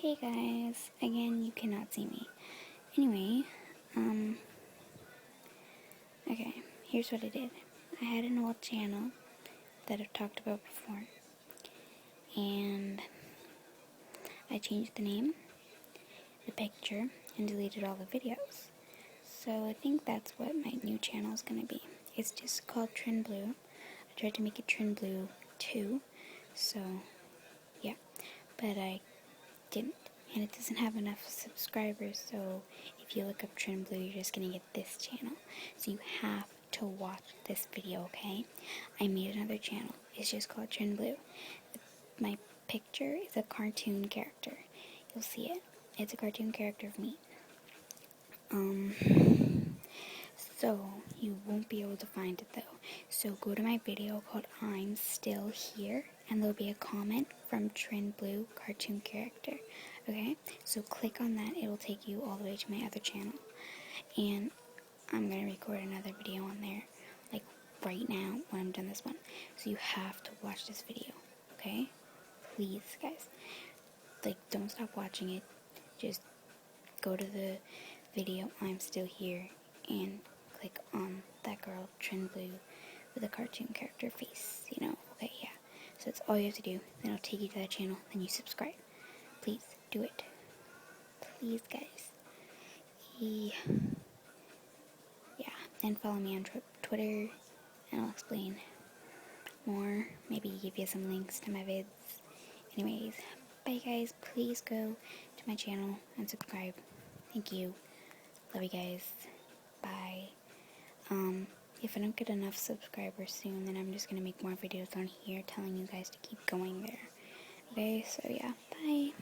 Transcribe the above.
Hey guys, again you cannot see me. Anyway, okay, here's what I did. I had an old channel that I've talked about before, and I changed the name, the picture, and deleted all the videos. So I think that's what my new channel is going to be. It's just called Trendblue. I tried to make it Trendblue 2, so yeah, but I didn't. And it doesn't have enough subscribers, so if you look up Trendblue, you're just gonna get this channel. So you have to watch this video, okay? I made another channel. It's just called Trendblue. My picture is a cartoon character. You'll see it. It's a cartoon character of me. So you won't be able to find it though. So go to my video called I'm Still Here, and there'll be a comment from Trendblue cartoon character. Okay, so click on that. It'll take you all the way to my other channel, and I'm gonna record another video on there, like right now when I'm done this one. So you have to watch this video, okay? Please, guys. Like, don't stop watching it. Just go to the video I'm Still Here and click on that girl Trendblue with a cartoon character face, you know? Okay, yeah. So that's all you have to do. Then it'll take you to that channel, then you subscribe. Please do it. Please, guys. Yeah, and follow me on Twitter, and I'll explain more. Maybe give you some links to my vids. Anyways, bye guys. Please go to my channel and subscribe. Thank you. Love you guys. Bye. If I don't get enough subscribers soon, then I'm just gonna make more videos on here telling you guys to keep going there. Okay, so yeah, bye.